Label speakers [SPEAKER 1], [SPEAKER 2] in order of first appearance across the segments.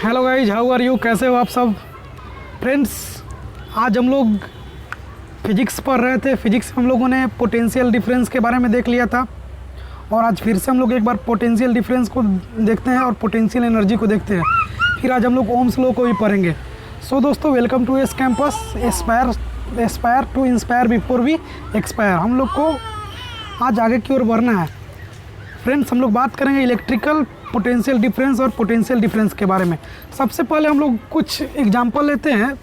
[SPEAKER 1] Hello guys, how are you? कैसे हो आप सब फ्रेंड्स? आज हम लोग फिजिक्स पढ़ रहे थे। फिजिक्स में हम लोगों ने पोटेंशियल डिफरेंस के बारे में देख लिया था और आज फिर से हम लोग एक बार पोटेंशियल डिफरेंस को देखते हैं और पोटेंशियल एनर्जी को देखते हैं। फिर आज हम लोग ओम्स लॉ को भी पढ़ेंगे। सो दोस्तों, welcome to S campus. Aspire to inspire before we expire. हम लोग को आज आगे की ओर बढ़ना है फ्रेंड्स। हम लोग बात करेंगे इलेक्ट्रिकल पोटेंशियल डिफरेंस और पोटेंशियल डिफरेंस के बारे में। सबसे पहले हम लोग कुछ एग्जांपल लेते हैं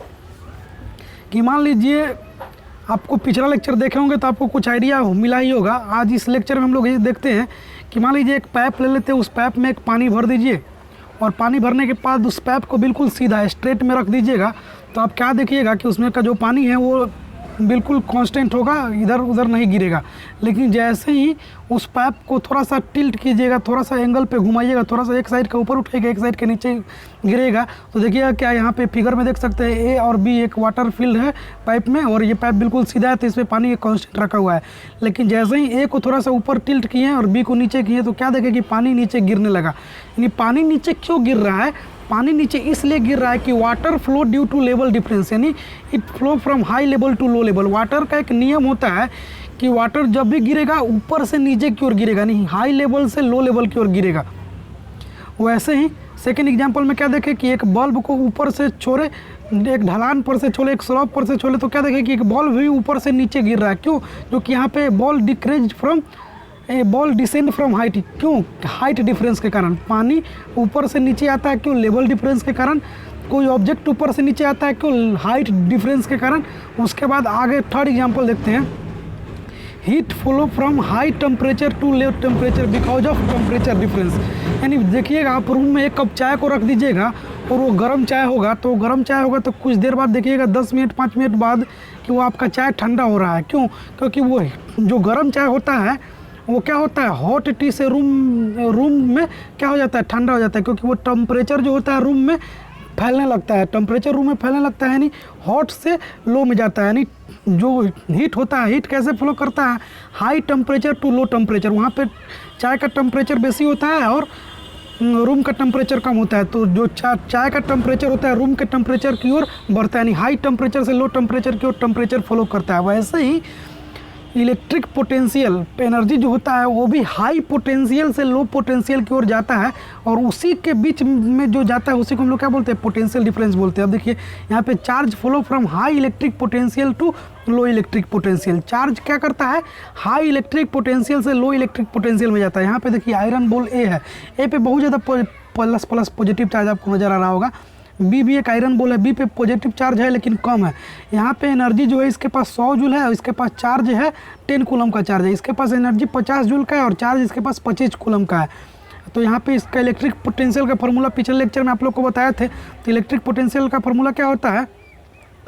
[SPEAKER 1] कि मान लीजिए आपको पिछला लेक्चर देखे होंगे तो आपको कुछ आइडिया मिला ही होगा। आज इस लेक्चर में हम लोग ये देखते हैं कि मान लीजिए एक पाइप ले लेते हैं, उस पाइप में एक पानी भर दीजिए और पानी भरने के बाद उस पाइप को बिल्कुल सीधा स्ट्रेट में रख दीजिएगा। तो आप क्या देखिएगा कि उसमें का जो पानी है वो बिल्कुल कांस्टेंट होगा, इधर उधर नहीं गिरेगा। लेकिन जैसे ही उस पाइप को थोड़ा सा टिल्ट कीजिएगा, थोड़ा सा एंगल पे घुमाइएगा, थोड़ा सा एक साइड का ऊपर उठेगा, एक साइड के नीचे गिरेगा, तो देखिएगा क्या यहाँ पे फिगर में देख सकते हैं ए और बी एक वाटर फील्ड है पाइप में और ये पाइप बिल्कुल सीधा है तो इसमें पानी एक कांस्टेंट रखा हुआ है। लेकिन जैसे ही ए को थोड़ा सा ऊपर टिल्ट किए और बी को नीचे किए तो क्या देखें कि पानी नीचे गिरने लगा। यानी पानी नीचे क्यों गिर रहा है? पानी नीचे इसलिए गिर रहा है कि water flow due to level difference, यानी it flow from high level to low level. Water का एक नियम होता है कि वाटर जब भी गिरेगा ऊपर से नीचे की ओर गिरेगा, नहीं हाई लेवल से लो लेवल की ओर गिरेगा। वैसे ही सेकेंड एग्जांपल में क्या देखें कि एक बल्ब को ऊपर से छोड़े, एक ढलान पर से छोड़े, एक स्लॉप पर से छोड़े, तो क्या देखें कि एक बॉल भी ऊपर से नीचे गिर रहा है। क्यों? क्योंकि यहाँ पे ball decrease from ball descend from height. क्यों? हाइट डिफरेंस के कारण पानी ऊपर से नीचे आता है। क्यों? लेवल डिफरेंस के कारण। कोई ऑब्जेक्ट ऊपर से नीचे आता है, क्यों? हाइट डिफरेंस के कारण। उसके बाद आगे थर्ड एग्जांपल देखते हैं। Heat flow from high temperature to low temperature because of temperature difference. यानी देखिएगा आप रूम में एक कप चाय को रख दीजिएगा और वो गर्म चाय होगा, तो गर्म चाय होगा तो कुछ देर बाद देखिएगा 10 मिनट 5 मिनट बाद कि वो आपका चाय ठंडा हो रहा है। क्यों? क्योंकि वो जो गर्म चाय होता है वो क्या होता है, हॉट टी से रूम में क्या हो जाता है, ठंडा हो जाता है। क्योंकि वो टेम्परेचर जो होता है रूम में फैलने लगता है, टेम्परेचर रूम में फैलने लगता है, यानी हॉट से लो में जाता है। यानी जो हीट होता है, हीट कैसे फ्लो करता है, high temperature to low temperature. वहाँ पे चाय का टेम्परेचर बेसी होता है और रूम का टेम्परेचर कम होता है, तो जो चाय का टेम्परेचर होता है रूम के टेम्परेचर की ओर बढ़ता है, यानी हाई टेम्परेचर से लो टेम्परेचर की ओर टेम्परेचर फॉलो करता है। वैसे ही इलेक्ट्रिक पोटेंशियल एनर्जी जो होता है वो भी हाई पोटेंशियल से लो पोटेंशियल की ओर जाता है और उसी के बीच में जो जाता है उसी को हम लोग क्या बोलते हैं, पोटेंशियल डिफरेंस बोलते हैं। अब देखिए यहाँ पे charge flow from high electric potential to low electric potential. Charge क्या करता है, हाई इलेक्ट्रिक पोटेंशियल से लो इलेक्ट्रिक पोटेंशियल में जाता है। यहाँ पे देखिए आयरन बॉल ए है, ए पे बहुत ज़्यादा प्लस प्लस पॉजिटिव चार्ज आपको नज़र आ रहा होगा। बी भी एक आयरन बॉल है, बी पे पॉजिटिव चार्ज है लेकिन कम है। यहाँ पे एनर्जी जो है इसके पास 100 जूल है और इसके पास चार्ज है 10 कूलम का चार्ज है। इसके पास एनर्जी 50 जूल का है और चार्ज इसके पास 25 कूलम का है। तो यहाँ पे इसका इलेक्ट्रिक पोटेंशियल का फार्मूला पिछले लेक्चर में आप लोग को बताए थे। तो इलेक्ट्रिक पोटेंशियल का फार्मूला क्या होता है,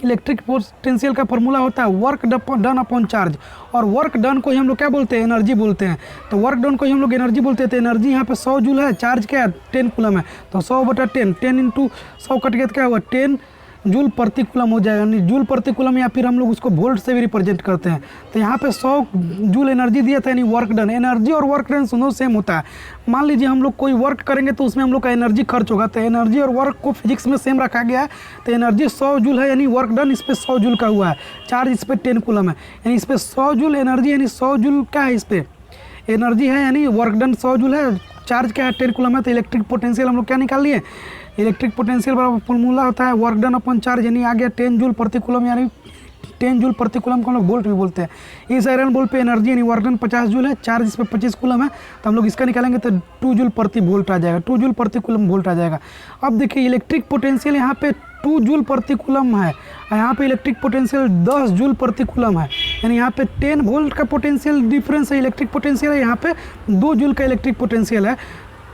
[SPEAKER 1] इलेक्ट्रिक पोटेंशियल का फार्मूला होता है वर्क डन अपॉन चार्ज, और वर्क डन को ही हम लोग क्या बोलते हैं, एनर्जी बोलते हैं। तो वर्क डन को ही हम लोग एनर्जी बोलते हैं। तो एनर्जी यहाँ पे 100 जूल है, चार्ज क्या है 10 कूलम है, तो 100/10, 10 इंटू 100 कट गया तो क्या हुआ 10 जूल प्रति कूलम हो जाएगा, यानी जूल प्रति कूलम, या फिर हम लोग उसको वोल्ट से भी रिप्रेजेंट करते हैं। तो यहाँ पे 100 जूल एनर्जी दिया था, यानी वर्क डन। एनर्जी और वर्क डन दोनों सेम होता है। मान लीजिए हम लोग कोई वर्क करेंगे तो उसमें हम लोग का एनर्जी खर्च होगा, तो एनर्जी और वर्क को फिजिक्स में सेम रखा गया है। तो एनर्जी 100 जूल है, यानी वर्क डन इस पर 100 जूल का हुआ है, चार्ज इस पर 10 कूलम है, यानी इस पर 100 जूल एनर्जी, यानी 100 जूल क्या है, इस पर एनर्जी है, यानी वर्क डन 100 जूल है, चार्ज क्या है 10 कूलम है। तो इलेक्ट्रिक पोटेंशियल हम लोग क्या निकाल लिए, इलेक्ट्रिक पोटेंशियल बराबर फॉर्मूला होता है वर्क डन अपॉन चार्ज, यानी आ गया 10 जूल प्रति कूलम, यानी 10 जूल प्रति कूलम को हम लोग वोल्ट भी बोलते हैं। इस आयरन बॉल पे एनर्जी यानी वर्क डन 50 जूल है, चार्ज इस पर 25 कूलम है, तो हम लोग इसका निकालेंगे तो 2 जूल प्रति वोल्ट आ जाएगा, 2 जूल प्रति कूलम वोल्ट आ जाएगा। अब देखिए इलेक्ट्रिक पोटेंशियल यहाँ पे 2 जूल प्रति कूलम है, यहाँ पे इलेक्ट्रिक पोटेंशियल 10 जूल प्रति कूलम है, यानी यहाँ पे 10 वोल्ट का पोटेंशियल डिफरेंस है, इलेक्ट्रिक पोटेंशियल है, यहाँ पे 2 जूल का इलेक्ट्रिक पोटेंशियल है।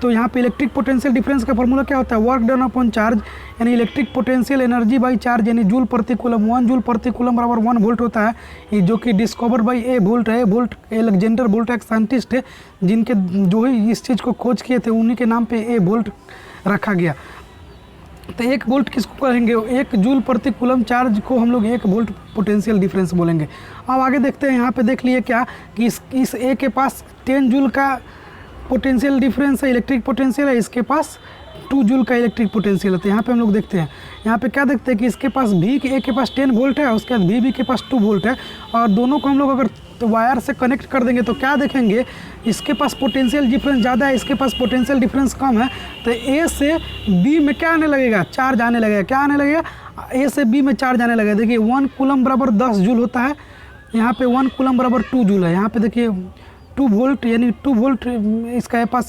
[SPEAKER 1] तो यहाँ पे इलेक्ट्रिक पोटेंशियल डिफरेंस का फार्मूला क्या होता है, वर्क डन अपॉन चार्ज, यानी electric potential energy by charge, यानी जूल प्रति कूलम। 1 जूल प्रति कूलम बराबर 1 वोल्ट होता है, ये जो कि डिस्कवर बाई ए वोल्ट है। वोल्ट अलेक्जेंडर वोल्ट एक साइंटिस्ट है जिनके जो ही इस चीज़ को खोज किए थे, उन्हीं के नाम पे ए वोल्ट रखा गया। तो 1 वोल्ट किसको कहेंगे, 1 जूल प्रति कूलम चार्ज को हम लोग 1 वोल्ट पोटेंशियल डिफरेंस बोलेंगे। अब आगे देखते हैं, यहाँ पे देख लिए क्या कि इस ए के पास 10 जूल का पोटेंशियल डिफरेंस है, इलेक्ट्रिक पोटेंशियल है, इसके पास 2 जूल का इलेक्ट्रिक पोटेंशियल है। तो यहाँ पे हम लोग देखते हैं, यहाँ पे क्या देखते हैं कि इसके पास भी ए के पास 10 वोल्ट है, उसके बाद भी के पास 2 वोल्ट है, और दोनों को हम लोग अगर तो वायर से कनेक्ट कर देंगे तो क्या देखेंगे, इसके पास पोटेंशियल डिफरेंस ज़्यादा है, इसके पास पोटेंशियल डिफरेंस कम है। तो ए से बी में क्या आने लगेगा, चार्ज आने लगेगा। क्या आने लगेगा, ए से बी में चार्ज आने लगेगा। देखिए 1 कूलम बराबर 10 जूल होता है, यहाँ पे 1 कूलम बराबर 2 जूल है। यहाँ पे देखिए 2 वोल्ट, यानी 2 वोल्ट इसका पास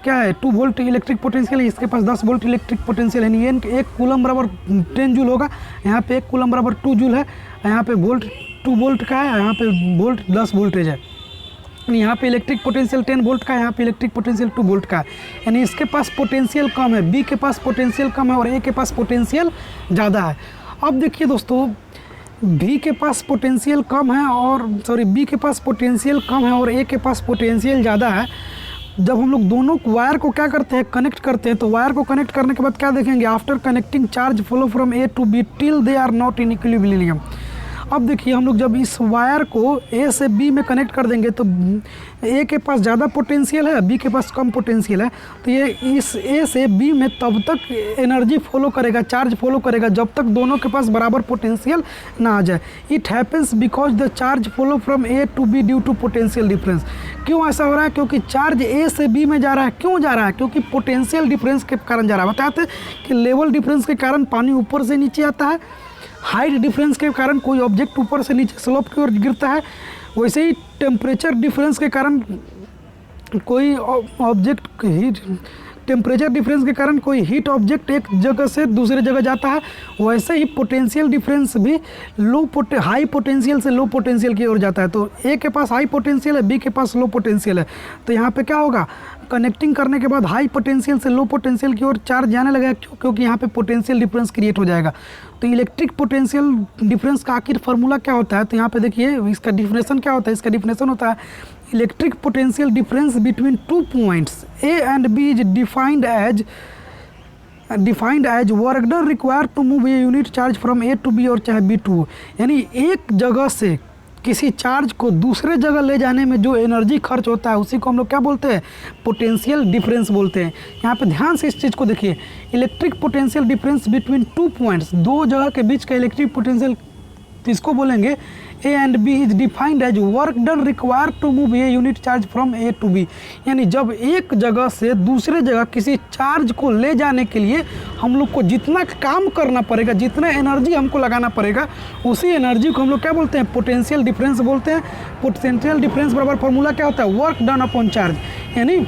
[SPEAKER 1] क्या है, 2 वोल्ट इलेक्ट्रिक पोटेंशियल है, इसके पास 10 वोल्ट इलेक्ट्रिक पोटेंशियल है। यानी 1 कूलम बराबर 10 जूल होगा, यहाँ पे 1 कूलम बराबर 2 जूल है, यहाँ पे वोल्ट 2 वोल्ट का है, यहाँ पे वोल्ट 10 वोल्टेज है। यहाँ पे इलेक्ट्रिक पोटेंशियल 10 वोल्ट का है, यहाँ पे इलेक्ट्रिक पोटेंशियल 2 वोल्ट का है। यानी इसके पास पोटेंशियल कम है, बी के पास पोटेंशियल कम है और ए के पास पोटेंशियल ज़्यादा है। अब देखिए दोस्तों, बी के पास पोटेंशियल कम है और बी के पास पोटेंशियल कम है और ए के पास पोटेंशियल ज़्यादा है। जब हम लोग दोनों वायर को क्या करते हैं, कनेक्ट करते हैं, तो वायर को कनेक्ट करने के बाद क्या देखेंगे, after connecting charge flow from A to B till they are not in equilibrium. अब देखिए हम लोग जब इस वायर को ए से बी में कनेक्ट कर देंगे तो ए के पास ज़्यादा पोटेंशियल है, बी के पास कम पोटेंशियल है, तो ये इस ए से बी में तब तक एनर्जी फॉलो करेगा, चार्ज फॉलो करेगा जब तक दोनों के पास बराबर पोटेंशियल ना आ जाए। It happens because the charge follow from A to B due to potential difference. क्यों ऐसा हो रहा है, क्योंकि चार्ज ए से बी में जा रहा है। क्यों जा रहा है, क्योंकि पोटेंशियल डिफरेंस के कारण जा रहा है। बताते हैं कि लेवल डिफरेंस के कारण पानी ऊपर से नीचे आता है, हाइट डिफरेंस के कारण कोई ऑब्जेक्ट ऊपर से नीचे स्लोप की ओर गिरता है, वैसे ही टेम्परेचर डिफरेंस के कारण कोई ऑब्जेक्ट हीट, टेम्परेचर डिफरेंस के कारण कोई हीट ऑब्जेक्ट एक जगह से दूसरे जगह जाता है। वैसे ही पोटेंशियल डिफरेंस भी हाई पोटेंशियल से लो पोटेंशियल की ओर जाता है। तो ए के पास हाई पोटेंशियल है, बी के पास लो पोटेंशियल है, तो यहाँ पे क्या होगा, कनेक्टिंग करने के बाद हाई पोटेंशियल से लो पोटेंशियल की ओर चार्ज जाने लगेगा, क्योंकि यहाँ पे पोटेंशियल डिफरेंस क्रिएट हो जाएगा। तो इलेक्ट्रिक पोटेंशियल डिफरेंस का आखिर फार्मूला क्या होता है, तो यहाँ पे देखिए इसका डिफिनेशन क्या होता है। इसका डिफिनेशन होता है electric potential difference between 2 points A and B is defined as work done required to move a unit charge from A to B और चाहे बी टू। यानी एक जगह से किसी चार्ज को दूसरे जगह ले जाने में जो एनर्जी खर्च होता है उसी को हम लोग क्या बोलते हैं, पोटेंशियल डिफरेंस बोलते हैं। यहाँ पे ध्यान से इस चीज़ को देखिए, electric potential difference between 2 points, 2 जगह के बीच का इलेक्ट्रिक पोटेंशियल इसको बोलेंगे A and B is defined as work done required to move a unit charge from A to B. यानी जब एक जगह से दूसरे जगह किसी चार्ज को ले जाने के लिए हम लोग को जितना काम करना पड़ेगा, जितना एनर्जी हमको लगाना पड़ेगा, उसी एनर्जी को हम लोग क्या बोलते हैं, पोटेंशियल डिफरेंस बोलते हैं। पोटेंशियल डिफरेंस बराबर फॉर्मूला क्या होता है, वर्क डन अपॉन चार्ज। यानी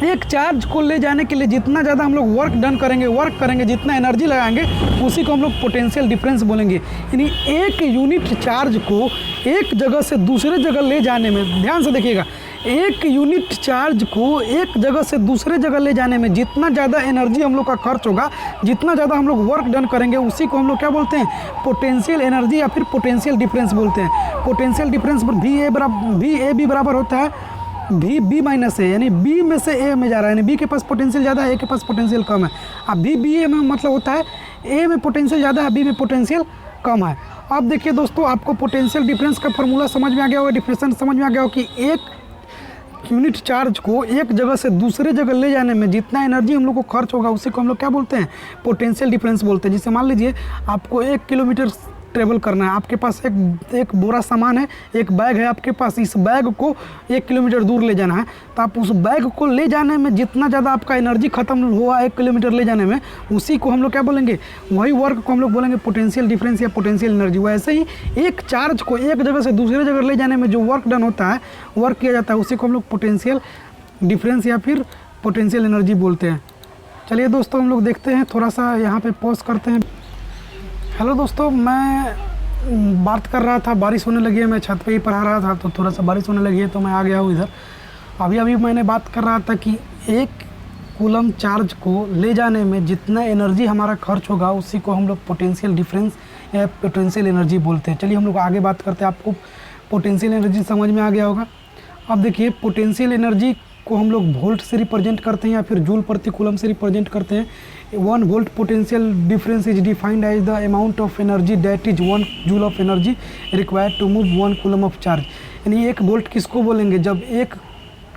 [SPEAKER 1] एक चार्ज को ले जाने के लिए जितना ज़्यादा हम लोग वर्क करेंगे, जितना एनर्जी लगाएंगे, उसी को हम लोग पोटेंशियल डिफरेंस बोलेंगे। यानी एक यूनिट चार्ज को एक जगह से दूसरे जगह ले जाने में, ध्यान से देखिएगा, एक यूनिट चार्ज को एक जगह से दूसरे जगह ले जाने में जितना ज़्यादा एनर्जी हम लोग का खर्च होगा, जितना ज़्यादा हम लोग वर्क डन करेंगे, उसी को हम लोग क्या बोलते हैं, पोटेंशियल एनर्जी या फिर पोटेंशियल डिफरेंस बोलते हैं। पोटेंशियल डिफरेंस पर वी ए बी बराबर होता है भी बी माइनस ए, यानी बी में से ए में जा रहा है, यानी बी के पास पोटेंशियल ज़्यादा है, ए के पास पोटेंशियल कम है। अब बी ए में मतलब होता है ए में पोटेंशियल ज़्यादा है, बी में पोटेंशियल कम है। अब देखिए दोस्तों, आपको पोटेंशियल डिफरेंस का फॉर्मूला समझ में आ गया होगा, डिफिनेशन समझ में आ गया हो कि एक यूनिट चार्ज को एक जगह से दूसरे जगह ले जाने में जितना एनर्जी हम लोग को खर्च होगा, उसी को हम लोग क्या बोलते हैं, पोटेंशियल डिफरेंस बोलते हैं। जैसे मान लीजिए आपको 1 किलोमीटर ट्रेवल करना है, आपके पास एक बोरा सामान है, एक बैग है आपके पास, इस बैग को 1 किलोमीटर दूर ले जाना है, तो आप उस बैग को ले जाने में जितना ज़्यादा आपका एनर्जी खत्म हुआ 1 किलोमीटर ले जाने में, उसी को हम लोग क्या बोलेंगे, वही वर्क को हम लोग बोलेंगे पोटेंशियल डिफरेंस या पोटेंशियल एनर्जी। वैसे ही एक चार्ज को एक जगह से दूसरे जगह ले जाने में जो वर्क डन होता है, वर्क किया जाता है, उसी को हम लोग पोटेंशियल डिफरेंस या फिर पोटेंशियल एनर्जी बोलते हैं। चलिए दोस्तों, हम लोग देखते हैं, थोड़ा सा यहाँ पर पॉज करते हैं। हेलो दोस्तों, मैं बात कर रहा था, बारिश होने लगी है, मैं छत पे ही पढ़ा रहा था, तो थोड़ा सा बारिश होने लगी है तो मैं आ गया हूँ इधर। अभी मैंने बात कर रहा था कि 1 कूलम चार्ज को ले जाने में जितना एनर्जी हमारा खर्च होगा, उसी को हम लोग पोटेंशियल डिफरेंस या पोटेंशियल एनर्जी बोलते हैं। चलिए हम लोग आगे बात करते हैं। आपको पोटेंशियल एनर्जी समझ में आ गया होगा। अब देखिए, पोटेंशियल एनर्जी को हम लोग वोल्ट से रिप्रेजेंट करते हैं या फिर जूल प्रति कूलम से रिप्रेजेंट करते हैं। 1 volt potential difference is defined as the amount of energy that is 1 joule of energy required to move 1 coulomb of charge. यानी 1 वोल्ट किसको बोलेंगे, जब 1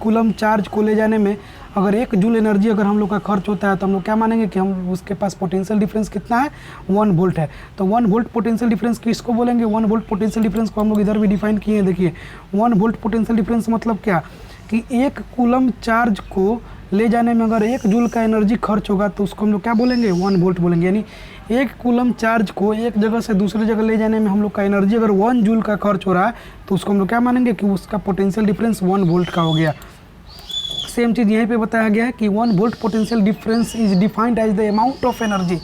[SPEAKER 1] कूलम चार्ज को ले जाने में अगर 1 जूल एनर्जी अगर हम लोग का खर्च होता है तो हम लोग क्या मानेंगे कि हम उसके पास पोटेंशियल डिफरेंस कितना है, 1 वोल्ट है। तो 1 वोल्ट पोटेंशियल डिफरेंस किसको बोलेंगे, 1 वोल्ट पोटेंशियल डिफरेंस को हम लोग इधर भी डिफाइन किए हैं। देखिए 1 वोल्ट पोटेंशियल डिफरेंस मतलब क्या कि 1 कूलम चार्ज को ले जाने में अगर 1 जूल का एनर्जी खर्च होगा तो उसको हम लोग क्या बोलेंगे, 1 वोल्ट बोलेंगे। यानी 1 कूलम चार्ज को एक जगह से दूसरी जगह ले जाने में हम लोग का एनर्जी अगर 1 जूल का खर्च हो रहा है तो उसको हम लोग क्या मानेंगे कि उसका पोटेंशियल डिफरेंस 1 वोल्ट का हो गया। सेम चीज़ यहीं पे बताया गया है कि 1 volt potential difference is defined as the amount of energy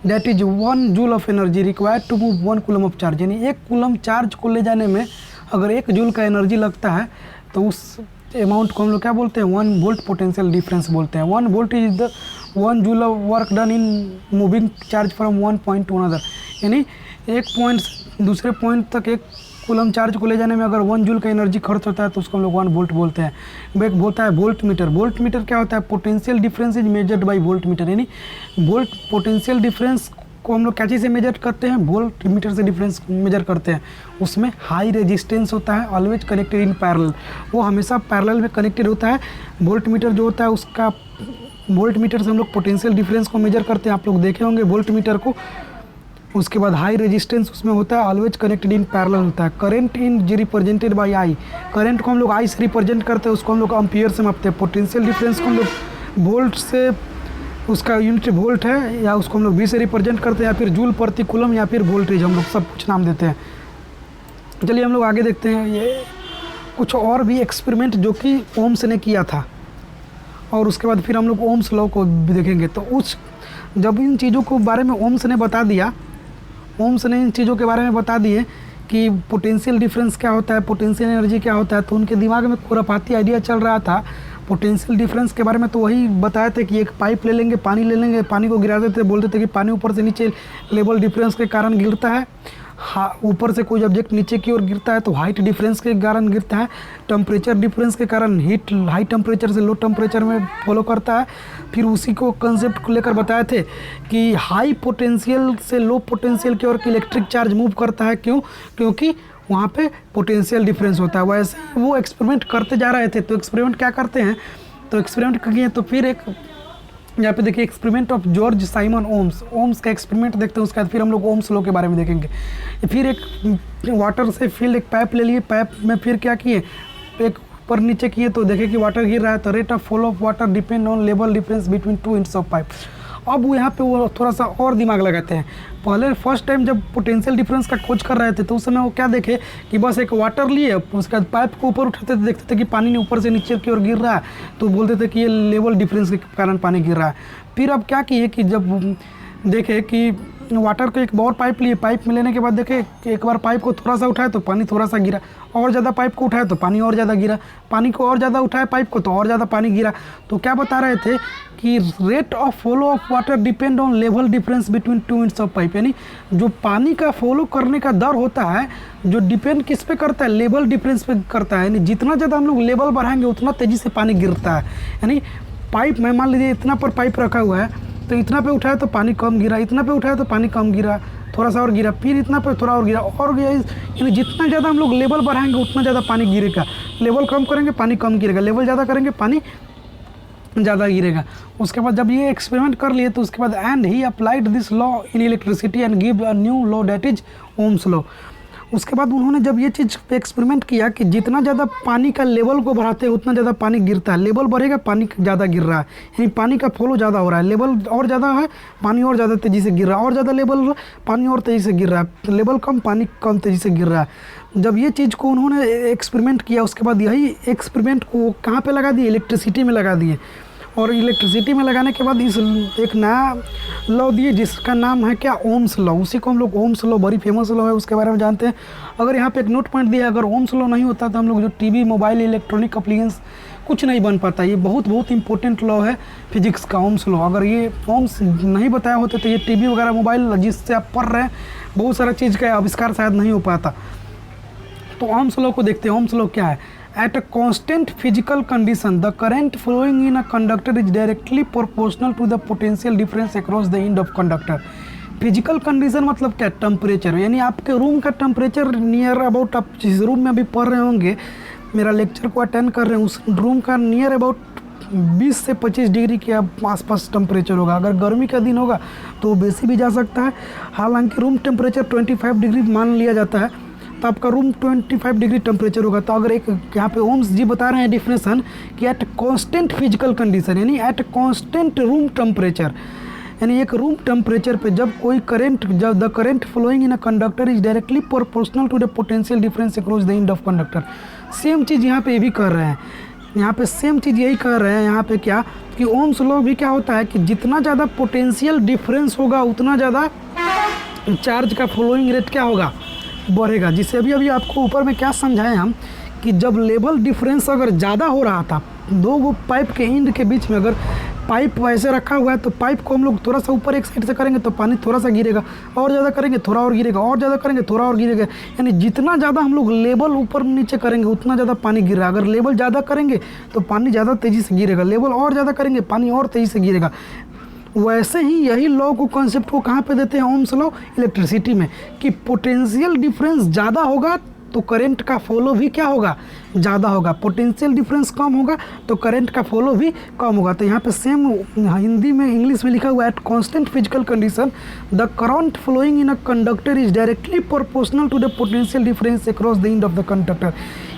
[SPEAKER 1] that is 1 joule of energy required to move 1 coulomb of charge. यानी 1 कूलम चार्ज को ले जाने में अगर 1 जूल का एनर्जी लगता है तो उस अमाउंट को हम लोग क्या बोलते हैं, 1 वोल्ट पोटेंशियल डिफरेंस बोलते हैं। 1 volt is the 1 joule of work done in moving charge from 1 point two another. यानी एक पॉइंट दूसरे पॉइंट तक 1 कूलम चार्ज को ले जाने में अगर 1 जूल का एनर्जी खर्च होता है तो उसको हम लोग 1 वोल्ट बोलते हैं। एक बोलता है वोल्ट मीटर। वोल्ट मीटर क्या होता है, potential difference is measured by volt meter. यानी वोल्ट पोटेंशियल डिफरेंस को हम लोग क्या चीज़ से मेजर करते हैं, वोल्ट मीटर से डिफरेंस मेजर करते हैं। उसमें हाई रेजिस्टेंस होता है, ऑलवेज कनेक्टेड इन पैरेलल, वो हमेशा पैरेलल में कनेक्टेड होता है। वोल्ट मीटर जो होता है उसका वोल्ट मीटर से हम लोग पोटेंशियल डिफरेंस को मेजर करते हैं, आप लोग देखे होंगे वोल्ट मीटर को। उसके बाद हाई रेजिस्टेंस उसमें होता है, ऑलवेज कनेक्टेड इन पैरेलल होता है। Current in G represented by I, current को हम लोग आई से रिप्रेजेंट करते हैं, उसको हम लोग एम्पियर से मापते हैं। पोटेंशियल डिफरेंस को हम लोग वोल्ट से, उसका यूनिट वोल्ट है, या उसको हम लोग वी से रिप्रेजेंट करते हैं, या फिर जूल प्रति कूलम, या फिर वोल्टेज, हम लोग सब कुछ नाम देते हैं। चलिए हम लोग आगे देखते हैं ये कुछ और भी एक्सपेरिमेंट जो कि ओम्स ने किया था, और उसके बाद फिर हम लोग ओम्स लॉ को भी देखेंगे। तो उस जब इन चीज़ों को बारे में ओम्स ने बता दिया, ओम्स ने इन चीज़ों के बारे में बता दिए कि पोटेंशियल डिफरेंस क्या होता है, पोटेंशियल एनर्जी क्या होता है, तो उनके दिमाग में खुरापाती आइडिया चल रहा था पोटेंशियल डिफरेंस के बारे में। तो वही बताए थे कि एक पाइप ले लेंगे, पानी ले लेंगे, पानी को गिरा देते, बोलते थे कि पानी ऊपर से नीचे लेवल डिफरेंस के कारण गिरता है। ऊपर से कोई ऑब्जेक्ट नीचे की ओर गिरता है तो हाइट डिफरेंस के कारण गिरता है। टेम्परेचर डिफरेंस के कारण हीट हाई टेम्परेचर से लो टेम्परेचर में फॉलो करता है। फिर उसी को कंसेप्ट को लेकर बताए थे कि हाई पोटेंशियल से लो पोटेंशियल की ओर इलेक्ट्रिक चार्ज मूव करता है। क्यों? क्योंकि वहाँ पे पोटेंशियल डिफरेंस होता है। वैसे वो एक्सपेरिमेंट करते जा रहे थे। तो एक्सपेरिमेंट क्या करते हैं, तो एक्सपेरिमेंट किए तो फिर एक यहाँ पे देखिए experiment of George Simon Ohm's का एक्सपेरिमेंट देखते हैं। उसके बाद फिर हम लोग ओम्स लॉ के बारे में देखेंगे। फिर एक वाटर से फिल्ड एक पाइप ले लिए, पाइप में फिर क्या किए, एक ऊपर नीचे किए तो देखे कि वाटर गिर रहा है। तो rate of flow of water depend on level difference between 2 inch of pipe. अब वो यहाँ पे वो थोड़ा सा और दिमाग लगाते हैं। पहले फर्स्ट टाइम जब पोटेंशियल डिफरेंस का खोज कर रहे थे तो उस समय वो क्या देखे कि बस एक वाटर लिए, उसके बाद पाइप को ऊपर उठाते थे, देखते थे कि पानी ऊपर से नीचे की ओर गिर रहा है, तो बोलते थे कि ये लेवल डिफरेंस के कारण पानी गिर रहा है। फिर अब क्या किए कि जब देखे कि वाटर को एक और पाइप लिए, पाइप में लेने के बाद देखे कि एक बार पाइप को थोड़ा सा उठाए तो पानी थोड़ा सा गिरा, और ज़्यादा पाइप को उठाए तो पानी और ज़्यादा गिरा, पानी को और ज़्यादा उठाए पाइप को तो और ज़्यादा पानी गिरा। तो क्या बता रहे थे कि rate of follow of water depend on level difference between 2 inch of pipe. यानी जो पानी का फॉलो करने का दर होता है जो डिपेंड किस पे करता है, लेवल डिफरेंस पे करता है। यानी जितना ज़्यादा हम लोग लेवल बढ़ाएंगे उतना तेज़ी से पानी गिरता है। यानी पाइप में मान लीजिए इतना पर पाइप रखा हुआ है तो इतना पे उठाया तो पानी कम गिरा, इतना पे उठाया तो पानी कम गिरा, थोड़ा सा और गिरा, फिर इतना पे थोड़ा और गिरा और गिरा। यानी जितना ज़्यादा हम लोग लेवल बढ़ाएंगे उतना ज़्यादा पानी गिरेगा, लेवल कम करेंगे पानी कम गिरेगा, लेवल ज़्यादा करेंगे पानी ज़्यादा गिरेगा। उसके बाद जब ये एक्सपेरिमेंट कर लिए तो उसके बाद and he applied this law in electricity and give a new law that is Ohm's law. उसके बाद उन्होंने जब ये चीज़ पे एक्सपेरिमेंट किया कि जितना ज़्यादा पानी का लेवल को बढ़ाते हैं उतना ज़्यादा पानी गिरता है, लेवल बढ़ेगा पानी ज़्यादा गिर रहा है, यानी पानी का फ्लो ज़्यादा हो रहा है, लेवल और ज़्यादा है पानी और ज़्यादा तेज़ी से गिर रहा है, और ज़्यादा लेवल पानी और तेज़ी से गिर रहा है, लेवल कम पानी कम तेज़ी से गिर रहा है। जब ये चीज़ को उन्होंने एक्सपेरिमेंट किया उसके बाद यही एक्सपेरिमेंट को कहाँ पर लगा दिए, इलेक्ट्रिसिटी में लगा दिए। और इलेक्ट्रिसिटी में लगाने के बाद इस एक नया लॉ दिए जिसका नाम है क्या, ओम्स लॉ। उसी को हम लोग ओम्स लॉ, बड़ी फेमस लॉ है, उसके बारे में जानते हैं। अगर यहाँ पे एक नोट पॉइंट दिया, अगर ओम्स लॉ नहीं होता तो हम लोग जो टीवी मोबाइल इलेक्ट्रॉनिक अप्लायंस कुछ नहीं बन पाता। ये बहुत इंपॉर्टेंट लॉ है फिजिक्स का, ओम्स लॉ। अगर ये ओम्स नहीं बताया होते तो ये टीवी वगैरह मोबाइल जिससे आप पढ़ रहे हैं बहुत सारा चीज़ का आविष्कार शायद नहीं हो पाता। तो ओम्स लॉ को देखते हैं। ओम्स लॉ क्या है, At a constant physical condition, the current flowing in a conductor is directly proportional to the potential difference across the end of conductor. Physical condition मतलब क्या, टेम्परेचर। यानी आपके रूम का टेम्परेचर नियर अबाउट, आप जिस room में अभी पढ़ रहे होंगे मेरा लेक्चर को अटेंड कर रहे हैं उस रूम का नियर अबाउट 20 से 25 डिग्री के आसपास टेम्परेचर होगा। अगर गर्मी का दिन होगा तो बेसी भी जा सकता है। हालांकि रूम टेम्परेचर 25 डिग्री मान लिया जाता है, तो आपका रूम 25 डिग्री टेम्परेचर होगा। तो अगर एक यहाँ पे ओम्स जी बता रहे हैं डिफिनेशन कि एट कांस्टेंट फिजिकल कंडीशन, यानी एट कांस्टेंट रूम टेम्परेचर, यानी एक रूम टेम्परेचर पे जब कोई करंट, जब the current flowing in a conductor is directly proportional to the potential difference across the end of conductor. Same चीज़ यहाँ पे ये भी कर रहे हैं, यहाँ पे सेम चीज़ यही कर रहे हैं यहाँ पे क्या कि ओम्स लॉ भी क्या होता है कि जितना ज़्यादा पोटेंशियल डिफरेंस होगा उतना ज़्यादा चार्ज का फ्लोइंग रेट क्या होगा, बढ़ेगा। जिसे अभी आपको ऊपर में क्या समझाएं हम कि जब लेवल डिफरेंस अगर ज़्यादा हो रहा था, दो वो पाइप के एंड के बीच में अगर पाइप वैसे रखा हुआ है तो पाइप को हम लोग थोड़ा सा ऊपर एक साइड से करेंगे तो पानी थोड़ा सा गिरेगा, और ज़्यादा करेंगे थोड़ा और गिरेगा, और ज़्यादा करेंगे थोड़ा और गिरेगा। यानी जितना ज़्यादा हम लोग लेवल ऊपर नीचे करेंगे उतना ज़्यादा पानी गिर रहा है। अगर लेवल ज़्यादा करेंगे तो पानी ज़्यादा तेज़ी से गिरेगा, लेवल और ज़्यादा करेंगे पानी और तेज़ी से गिरेगा। वैसे ही यही लॉ को कॉन्सेप्ट को कहाँ पे देते हैं, ओम्स लॉ इलेक्ट्रिसिटी में, कि पोटेंशियल डिफरेंस ज़्यादा होगा तो करंट का फ्लो भी क्या होगा, ज़्यादा होगा। पोटेंशियल डिफरेंस कम होगा तो करंट का फ्लो भी कम होगा। तो यहाँ पे सेम हिंदी में इंग्लिश में लिखा हुआ है, at constant physical condition the current flowing in a conductor is directly proportional to the potential difference across the end of the conductor.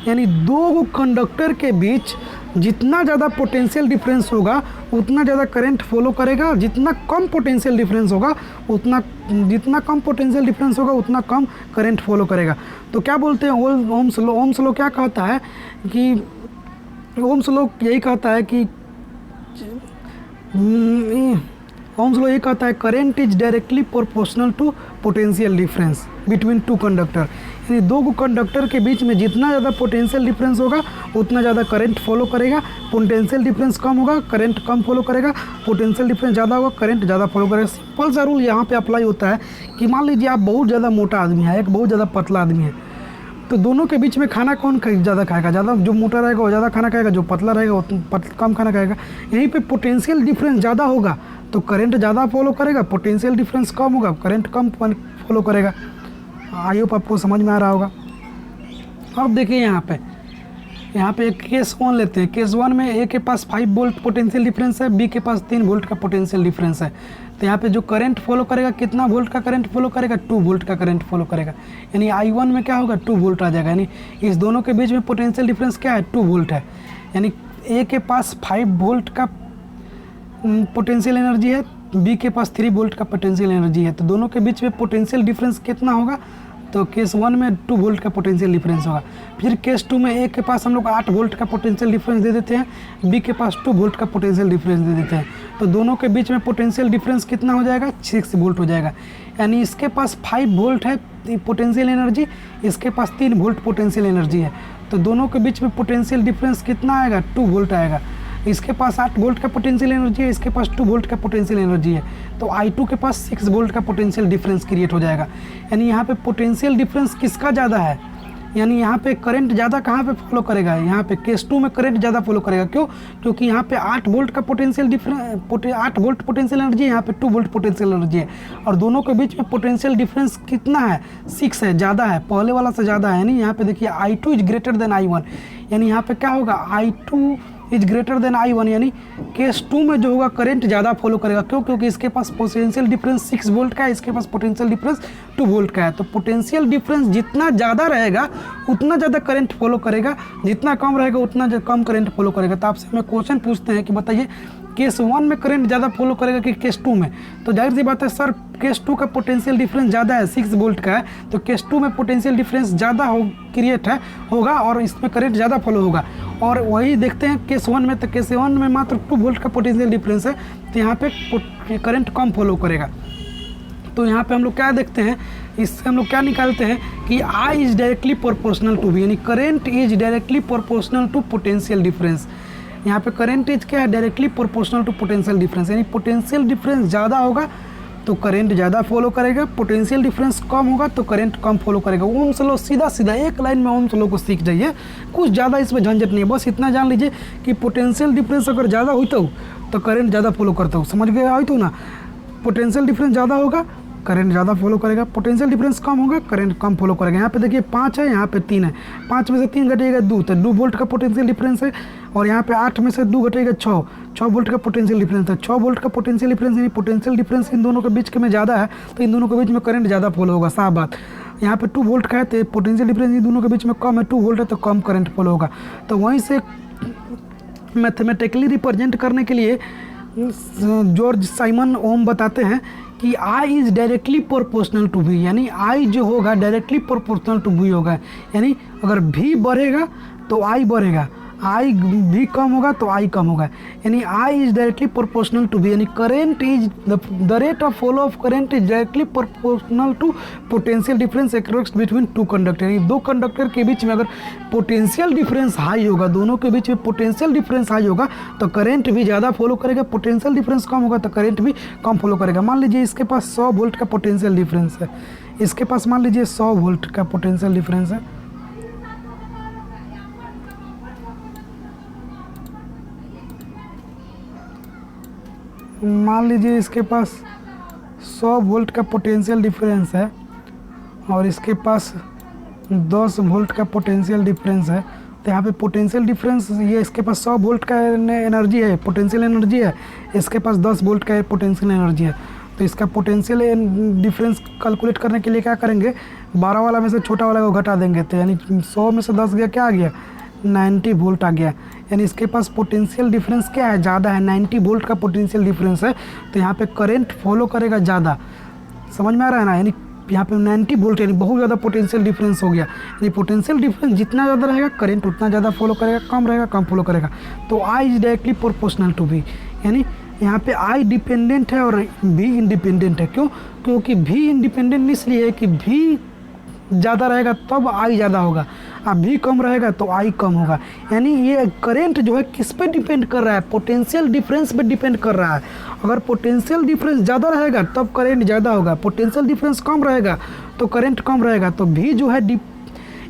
[SPEAKER 1] यानी दो कंडक्टर के बीच जितना ज़्यादा पोटेंशियल डिफरेंस होगा उतना ज़्यादा करंट फॉलो करेगा, जितना कम पोटेंशियल डिफरेंस होगा उतना उतना कम करंट फॉलो करेगा। तो क्या बोलते हैं ओम्स लॉ, ओम्स लॉ क्या कहता है कि ओम्स लॉ यही कहता है कि ओम्स लॉ ये कहता है current is directly proportional to potential difference between two conductor. यानी दो कंडक्टर के बीच में जितना ज़्यादा पोटेंशियल डिफरेंस होगा उतना ज़्यादा करंट फॉलो करेगा, पोटेंशियल डिफरेंस कम होगा करंट कम फॉलो करेगा, पोटेंशियल डिफरेंस ज़्यादा होगा करंट ज़्यादा फॉलो करेगा। सिंपल सा रूल यहाँ पे अप्लाई होता है कि मान लीजिए आप बहुत ज़्यादा मोटा आदमी है, एक बहुत ज़्यादा पतला आदमी है, तो दोनों के बीच में खाना कौन ज़्यादा खाएगा, ज़्यादा जो मोटा रहेगा वो ज़्यादा खाना खाएगा, जो पतला रहेगा वो कम खाना खाएगा। यहीं पे पोटेंशियल डिफरेंस ज़्यादा होगा तो करंट ज़्यादा फॉलो करेगा, पोटेंशियल डिफरेंस कम होगा करंट कम फॉलो करेगा। आई होप आपको समझ में आ रहा होगा। अब देखिए यहाँ पे एक केस 1 लेते हैं। केस 1 में ए के पास 5 वोल्ट पोटेंशियल डिफरेंस है, बी के पास 3 वोल्ट का पोटेंशियल डिफरेंस है। तो यहाँ पे जो करंट फॉलो करेगा कितना वोल्ट का करंट फॉलो करेगा, 2 वोल्ट का करंट फॉलो करेगा। यानी I1 में क्या होगा 2 वोल्ट आ जाएगा। यानी इस दोनों के बीच में पोटेंशियल डिफरेंस क्या है 2 वोल्ट है। यानी ए के पास 5 वोल्ट का पोटेंशियल एनर्जी है, बी के पास 3 वोल्ट का पोटेंशियल एनर्जी है। तो दोनों के बीच में पोटेंशियल डिफरेंस कितना होगा, तो केस 1 में 2 वोल्ट का पोटेंशियल डिफरेंस होगा। फिर केस 2 में ए के पास हम लोग 8 वोल्ट का पोटेंशियल डिफरेंस दे देते हैं, बी के पास 2 वोल्ट का पोटेंशियल डिफरेंस दे देते हैं। तो दोनों के बीच में पोटेंशियल डिफरेंस कितना हो जाएगा 6 वोल्ट हो जाएगा। यानी इसके पास 5 वोल्ट है पोटेंशियल एनर्जी, इसके पास 3 वोल्ट पोटेंशियल एनर्जी है। तो दोनों के बीच में पोटेंशियल डिफरेंस कितना आएगा 2 वोल्ट आएगा। इसके पास 8 वोल्ट का पोटेंशियल एनर्जी है, इसके पास 2 वोल्ट का पोटेंशियल एनर्जी है। तो I2 के पास 6 वोल्ट का पोटेंशियल डिफरेंस क्रिएट हो जाएगा। यानी यहाँ पे पोटेंशियल डिफरेंस किसका ज़्यादा है, यानी यहाँ पे करंट ज़्यादा कहाँ पे फॉलो करेगा, यहाँ पे केस 2 में करंट ज़्यादा फॉलो करेगा। क्यों, क्योंकि यहाँ पे 8 वोल्ट का potential difference 8 volt potential energy है, यहाँ पे 2 वोल्ट पोटेंशियल एनर्जी है। और दोनों के बीच में पोटेंशियल डिफरेंस कितना है 6 है, ज़्यादा है, पहले वाला से ज़्यादा है। यानी यहाँ पे देखिए I2 is greater than I1। यानी यहाँ पे क्या होगा I2 is greater than I1। यानी केस 2 में जो होगा करंट ज़्यादा फॉलो करेगा। क्यों, क्योंकि इसके पास पोटेंशियल डिफरेंस 6 वोल्ट का है, इसके पास पोटेंशियल डिफरेंस 2 वोल्ट का है। तो पोटेंशियल डिफरेंस जितना ज़्यादा रहेगा उतना ज़्यादा करंट फॉलो करेगा, जितना कम रहेगा उतना कम करंट फॉलो करेगा। तो आपसे मैं क्वेश्चन पूछते हैं कि बताइए केस 1 में करंट ज़्यादा फॉलो करेगा कि केस 2 में। तो जाहिर सी बात है सर केस 2 का पोटेंशियल डिफरेंस ज़्यादा है 6 वोल्ट का है, तो केस 2 में पोटेंशियल डिफरेंस ज़्यादा क्रिएट होगा और इसमें करंट ज़्यादा फॉलो होगा। और वही देखते हैं केस 1 में, तो केस 1 में मात्र 2 वोल्ट का पोटेंशियल डिफरेंस है, तो यहाँ पे करंट कम फॉलो करेगा। तो यहाँ पे हम लोग क्या देखते हैं, इससे हम लोग क्या निकालते हैं कि I is directly proportional to V, यानी current is directly proportional to potential difference. यहाँ पे करंट इज क्या है directly proportional to potential difference. यानी पोटेंशियल डिफरेंस ज़्यादा होगा तो करंट ज़्यादा फॉलो करेगा, पोटेंशियल डिफरेंस कम होगा तो करंट कम फॉलो करेगा। ओम्स लॉ सीधा सीधा एक लाइन में ओम्स लॉ को सीख जाइए, कुछ ज़्यादा इसमें झंझट नहीं है। बस इतना जान लीजिए कि पोटेंशियल डिफरेंस अगर ज़्यादा होता हो तो करंट ज़्यादा फॉलो करता हो, समझ गए आई तो ना। पोटेंशियल डिफरेंस ज़्यादा होगा करंट ज़्यादा फॉलो करेगा, पोटेंशियल डिफरेंस कम होगा, करंट कम फॉलो करेगा। यहाँ पे देखिए 5 है, यहाँ पे 3 है, 5 में से 3 घटेगा 2, तो 2 वोल्ट का पोटेंशियल डिफरेंस है। और यहाँ पे 8 में से 2 घटेगा 6 वोल्ट का पोटेंशियल डिफरेंस है। 6 वोल्ट का पोटेंशियल डिफरेंस यानी पोटेंशियल डिफरेंस इन दोनों के बीच में ज़्यादा है, तो इन दोनों के बीच में करंट ज़्यादा फॉलो होगा, साफ बात। यहाँ पे 2 वोल्ट का है तो पोटेंशियल डिफरेंस इन दोनों के बीच में कम है, 2 वोल्ट है तो कम करंट फॉलो होगा। तो वहीं से मैथमेटिकली रिप्रेजेंट करने के लिए जॉर्ज साइमन ओम बताते हैं कि I is directly proportional to V, यानी आई जो होगा डायरेक्टली प्रोपोर्शनल टू वी होगा। यानी अगर भी बढ़ेगा तो आई बढ़ेगा, आई भी कम होगा तो आई कम होगा, यानी I is directly proportional to V, यानी current is the rate of flow of current is directly proportional to potential difference across between 2 conductor. यानी 2 कंडक्टर के बीच में अगर पोटेंशियल डिफरेंस हाई होगा, दोनों के बीच में पोटेंशियल डिफरेंस हाई होगा तो करंट भी ज़्यादा फॉलो करेगा, पोटेंशियल डिफरेंस कम होगा तो करंट भी कम फॉलो करेगा। मान लीजिए इसके पास 100 वोल्ट का पोटेंशियल डिफरेंस है, इसके पास मान लीजिए 100 वोल्ट का पोटेंशियल डिफरेंस है। मान लीजिए इसके पास 100 वोल्ट का पोटेंशियल डिफरेंस है और इसके पास 10 वोल्ट का पोटेंशियल डिफरेंस है। तो यहाँ पे पोटेंशियल डिफरेंस, ये इसके पास 100 वोल्ट का एनर्जी है, पोटेंशियल एनर्जी है, इसके पास 10 वोल्ट का पोटेंशियल एनर्जी है। तो इसका पोटेंशियल डिफरेंस कैलकुलेट करने के लिए क्या करेंगे, 12 वाला में से छोटा वाला को घटा देंगे, तो यानी 100 में से 10 गया, क्या आ गया, 90 वोल्ट आ गया। यानी इसके पास पोटेंशियल डिफरेंस क्या है, ज़्यादा है, 90 वोल्ट का पोटेंशियल डिफरेंस है, तो यहाँ पे करंट फॉलो करेगा ज़्यादा। समझ में आ रहा है ना, यानी यहाँ पे 90 वोल्ट यानी बहुत ज़्यादा पोटेंशियल डिफरेंस हो गया। यानी पोटेंशियल डिफरेंस जितना ज़्यादा रहेगा करंट उतना ज़्यादा फॉलो करेगा, कम रहेगा कम फॉलो करेगा। तो I is directly proportional to V, यानी यहाँ पे आई डिपेंडेंट है और भी इंडिपेंडेंट है। क्यों? क्योंकि भी इंडिपेंडेंट इसलिए है कि भी ज़्यादा रहेगा तब आई ज़्यादा होगा, अब भी कम रहेगा तो आई कम होगा। यानी ये करंट जो है किस पे डिपेंड कर रहा है, पोटेंशियल डिफरेंस पे डिपेंड कर रहा है। अगर पोटेंशियल डिफरेंस ज़्यादा रहेगा तब करंट ज़्यादा होगा, पोटेंशियल डिफरेंस कम रहेगा तो करंट कम रहेगा। तो भी जो है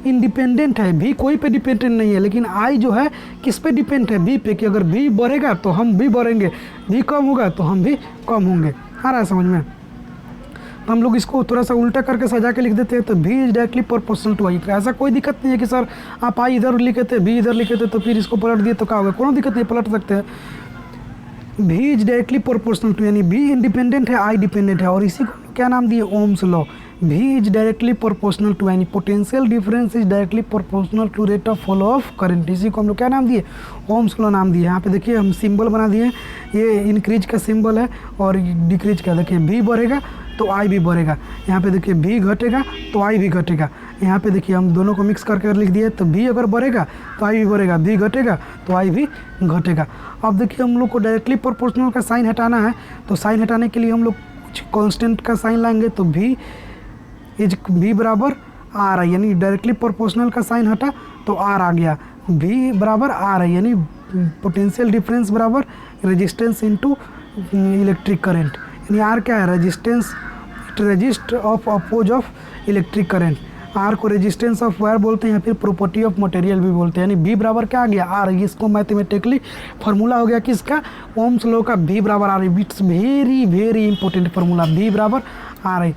[SPEAKER 1] इंडिपेंडेंट है, भी कोई पे डिपेंडेंट नहीं है, लेकिन आई जो है किस पे डिपेंड है, भी पे, कि अगर भी बढ़ेगा तो हम भी बढ़ेंगे, भी कम होगा तो हम भी कम होंगे। आ रहा है समझ में? तो हम लोग इसको थोड़ा सा उल्टा करके सजा के लिख देते हैं, तो भी इज डायरेक्टली प्रोपोर्शनल टू आई। ऐसा कोई दिक्कत नहीं है कि सर आप आई इधर लिखे थे, भी इधर लिखे थे, तो फिर इसको पलट दिए तो क्या होगा, कोई दिक्कत नहीं, पलट सकते हैं। भी इज डायरेक्टली प्रोपोर्शनल टू, यानी भी इंडिपेंडेंट है, आई डिपेंडेंट है, और इसी को क्या नाम दिए, ओम्स लॉ। भी इज डायरेक्टली प्रोपोर्शनल टू, यानी potential difference is directly proportional to rate of flow of current. इसी को हम लोग क्या नाम दिए, ओम्स लॉ नाम दिए। यहाँ पे देखिए हम सिंबल बना दिए, ये इंक्रीज का सिंबल है और डिक्रीज का। देखिए भी बढ़ेगा तो आई भी बढ़ेगा, यहाँ पे देखिए भी घटेगा तो आई भी घटेगा। यहाँ पे देखिए हम दोनों को मिक्स करके लिख दिए, तो भी अगर बढ़ेगा तो आई भी बढ़ेगा, भी घटेगा तो आई भी घटेगा। अब देखिए हम लोग को डायरेक्टली प्रोपोर्शनल का साइन हटाना है, तो साइन हटाने के लिए हम लोग कुछ कांस्टेंट का साइन लाएंगे, तो भी बराबर आर है, यानी डायरेक्टली प्रोपोर्शनल का साइन हटा तो आर आ गया, भी बराबर आर है, यानी पोटेंशियल डिफरेंस बराबर रेजिस्टेंस इनटू इलेक्ट्रिक करंट। यानी आर क्या है, resistance, resist of oppose of electric current. R को रेजिस्टेंस ऑफ वायर बोलते हैं या फिर प्रॉपर्टी ऑफ मटेरियल भी बोलते हैं। यानी बी बराबर क्या आ गया, आर। इसको मैथमेटिकली फार्मूला हो गया किसका, ओम्स लॉ का, बी बराबर R. It's very very important formula, B बराबर आर है,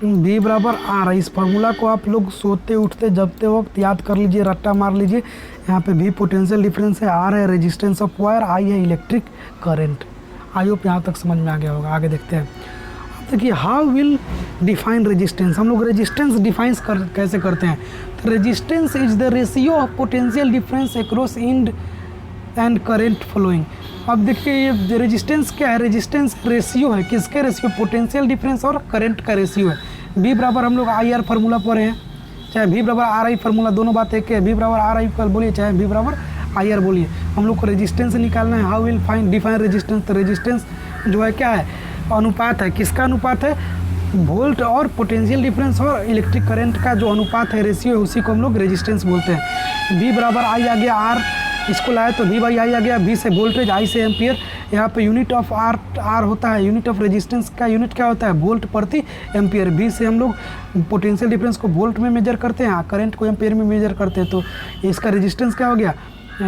[SPEAKER 1] बी बराबर आर है। इस फार्मूला को आप लोग सोते उठते जगते वक्त याद कर लीजिए, रट्टा मार लीजिए। यहाँ पे भी पोटेंशियल डिफरेंस है, आर है रेजिस्टेंस ऑफ वायर, आई है इलेक्ट्रिक करंट। आई होप यहाँ तक समझ में आ गया होगा। आगे देखते हैं। देखिए हाउ विल डिफाइन रेजिस्टेंस, हम लोग रेजिस्टेंस डिफाइन कैसे करते हैं। तो resistance is the ratio of potential difference across end and current flowing. अब देखिए ये रेजिस्टेंस क्या है, रेजिस्टेंस रेशियो है, किसके रेशियो, पोटेंशियल डिफरेंस और करंट का रेशियो है। बी बराबर हम लोग आई आर फार्मूला पढ़े हैं, चाहे भी बराबर आर आई फार्मूला, दोनों बात एक है। बी बराबर आर आई बोलिए चाहे बी बराबर आई आर बोलिए, हम लोग को रेजिस्टेंस निकालना है। How will find define resistance, तो रेजिस्टेंस जो है क्या है, अनुपात है, किसका अनुपात है, वोल्ट और पोटेंशियल डिफरेंस और इलेक्ट्रिक करंट का जो अनुपात है, रेशियो है, उसी को हम लोग रेजिस्टेंस बोलते हैं। बी बराबर आई आ गया, आर इसको लाया तो वी बाई आई आ गया, बी से वोल्टेज, आई से एम्पियर। यहाँ पे यूनिट ऑफ आर होता है, यूनिट ऑफ रेजिस्टेंस का यूनिट क्या होता है, वोल्ट प्रति एम्पियर। बी से हम लोग पोटेंशियल डिफरेंस को वोल्ट में मेजर करते हैं, करंट को एम्पियर में मेजर करते हैं। तो इसका रेजिस्टेंस क्या हो गया,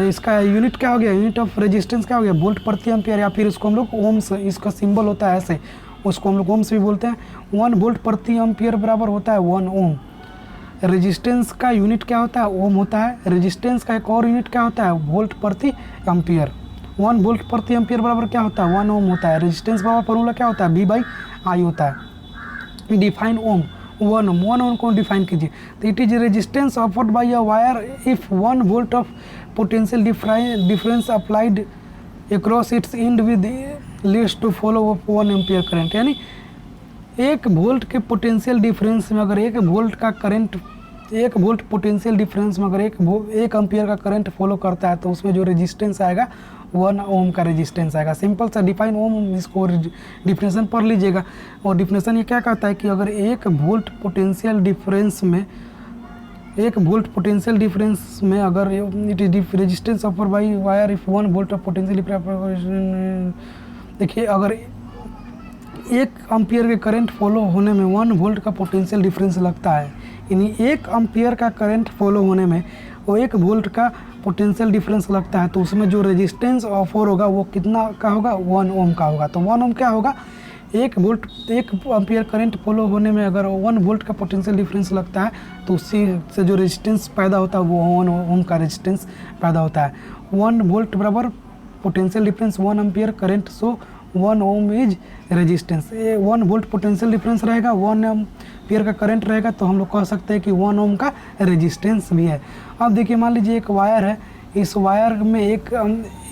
[SPEAKER 1] इसका यूनिट क्या हो गया, यूनिट ऑफ रेजिस्टेंस क्या हो गया, वोल्ट प्रति एम्पियर, या फिर इसको हम लोग ओम्स, इसका सिंबल होता है ऐसे, उसको हम लोग ओम्स भी बोलते हैं। 1 वोल्ट प्रति एम्पियर बराबर होता है 1 ओम। रेजिस्टेंस का यूनिट क्या होता है? ओम होता है। रेजिस्टेंस का एक और यूनिट क्या होता है? वोल्ट प्रति एम्पियर। 1 वोल्ट प्रति एम्पियर बराबर क्या होता है? 1 ओम होता है। रेजिस्टेंस बराबर फॉर्मूला क्या होता है? V/I होता है। डिफाइन ओम, 1 ओम को डिफाइन कीजिए। तो it is resistance offered by a wire if 1 volt of potential difference applied across its end with leads to flow of 1 ampere current. यानी 1 वोल्ट के पोटेंशियल डिफरेंस में अगर 1 वोल्ट का करंट, 1 वोल्ट पोटेंशियल डिफरेंस में अगर 1 ampere का current follow करता है तो उसमें जो रेजिस्टेंस आएगा 1 ओम का रेजिस्टेंस आएगा। सिंपल सा डिफाइन ओम, इसको डिफिनेशन पढ़ लीजिएगा। और डिफिनेशन ये क्या कहता है कि अगर 1 वोल्ट पोटेंशियल डिफरेंस में, 1 वोल्ट पोटेंशियल डिफरेंस में अगर it is resistance offer by wire if 1 volt of potential difference, देखिए अगर 1 एम्पियर के करंट फॉलो होने में 1 वोल्ट का पोटेंशियल डिफरेंस लगता है, यानी 1 एम्पियर का करंट फॉलो होने में वो 1 वोल्ट का पोटेंशियल डिफरेंस लगता है, तो उसमें जो रेजिस्टेंस ऑफर होगा वो कितना का होगा? 1 ओम का होगा। तो 1 ओम क्या होगा? 1 वोल्ट, 1 एम्पियर करंट फॉलो होने में अगर 1 वोल्ट का पोटेंशियल डिफरेंस लगता है तो उससे से जो रेजिस्टेंस पैदा होता है वो 1 ओम का रेजिस्टेंस पैदा होता है। 1 वोल्ट बराबर potential difference 1 ampere current, so 1 ohm is resistance. 1 volt potential difference रहेगा, 1 एम्पियर का करंट रहेगा, तो हम लोग कह सकते हैं कि 1 ओम का रेजिस्टेंस भी है। अब देखिए मान लीजिए एक वायर है, इस वायर में एक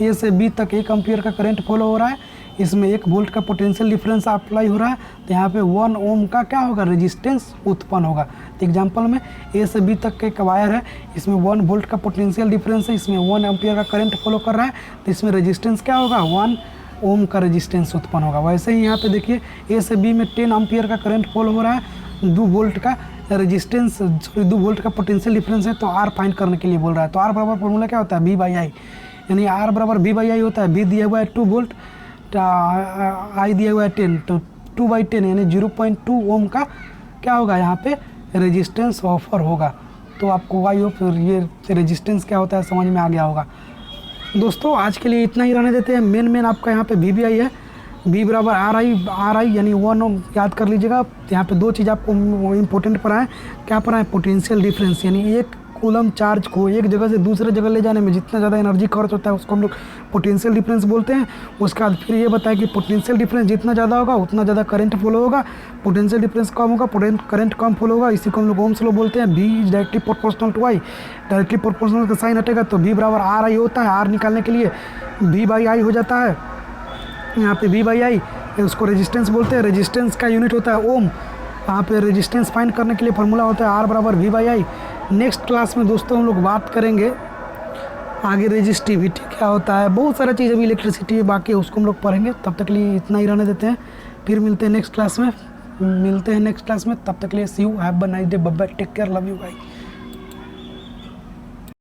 [SPEAKER 1] ए से बी तक 1 एम्पियर का करंट फॉलो हो रहा है, इसमें 1 वोल्ट का पोटेंशियल डिफरेंस अप्लाई हो रहा है, तो यहाँ पे 1 ओम का क्या होगा? रेजिस्टेंस उत्पन्न होगा। तो एग्जांपल में ए से बी तक का एक वायर है, इसमें 1 वोल्ट का पोटेंशियल डिफरेंस है, इसमें 1 एम्पियर का करंट फॉलो कर रहा है, तो इसमें रेजिस्टेंस क्या होगा? 1 ओम का रेजिस्टेंस उत्पन्न होगा। वैसे ही यहाँ पे देखिए ए से बी में 10 एम्पियर का करंट फॉलो हो रहा है, 2 वोल्ट का रेजिस्टेंस, 2 वोल्ट का पोटेंशियल डिफरेंस है, तो आर फाइंड करने के लिए बोल रहा है। तो आर बराबर फॉर्मूला क्या होता है? V/I, यानी आर बराबर V/I होता है। V दिया हुआ है 2 वोल्ट, आई दिया हुआ है 10, तो 2/10 यानी 0.2 ओम का क्या होगा? यहाँ पे रेजिस्टेंस ऑफर होगा। तो आपको आई होप ये रेजिस्टेंस क्या होता है समझ में आ गया होगा। दोस्तों आज के लिए इतना ही रहने देते हैं। मेन आपका यहाँ पे V/I है, V बराबर RI यानी 1 ओम याद कर लीजिएगा। यहाँ पे 2 चीज़ आपको इम्पोर्टेंट पढ़ा है। क्या पढ़ा है? पोटेंशियल डिफरेंस, यानी 1 कूलम चार्ज को एक जगह से दूसरे जगह ले जाने में जितना ज़्यादा एनर्जी खर्च होता है उसको हम लोग पोटेंशियल डिफरेंस बोलते हैं। उसके बाद फिर ये बताया कि पोटेंशियल डिफरेंस जितना ज़्यादा होगा उतना ज़्यादा करंट फ्लो होगा, पोटेंशियल डिफरेंस कम होगा करंट कम फ्लो होगा, इसी को हम लोग ओम्स लॉ बोलते हैं। V is directly proportional to I, directly proportional का साइन हटेगा तो V बराबर RI होता है। R निकालने के लिए V/I हो जाता है, यहाँ पे V/I उसको रेजिस्टेंस बोलते हैं। रेजिस्टेंस का यूनिट होता है ओम, यहाँ पे रेजिस्टेंस फाइंड करने के लिए फार्मूला होता है R बराबर V/I। नेक्स्ट क्लास में दोस्तों हम लोग बात करेंगे आगे रेजिस्टिविटी क्या होता है, बहुत सारा चीज़ अभी इलेक्ट्रिसिटी बाकी है उसको हम लोग पढ़ेंगे। तब तक के लिए इतना ही रहने देते हैं, फिर मिलते हैं नेक्स्ट क्लास में। तब तक के लिए see you, have a nice day, bye bye, take care, love you bye.